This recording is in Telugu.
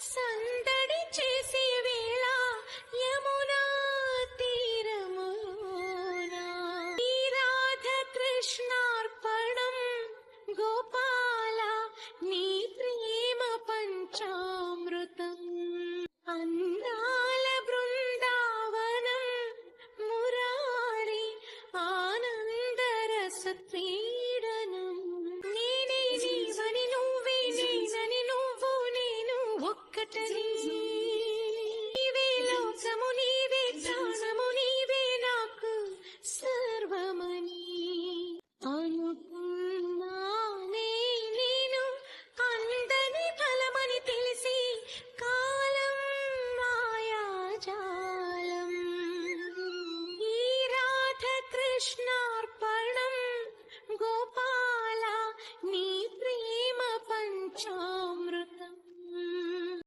సందడి చేసే వేళ యమునా తీరమునా ఈ రాధ కృష్ణార్పణం గోపాల నీ ప్రేమ పంచామృతం అందాల బృందావనం మురారి ఆనందరస క్రీడనం నేనే నీవని నువ్వే నేనని నువ్వు నేను ఒక్కటని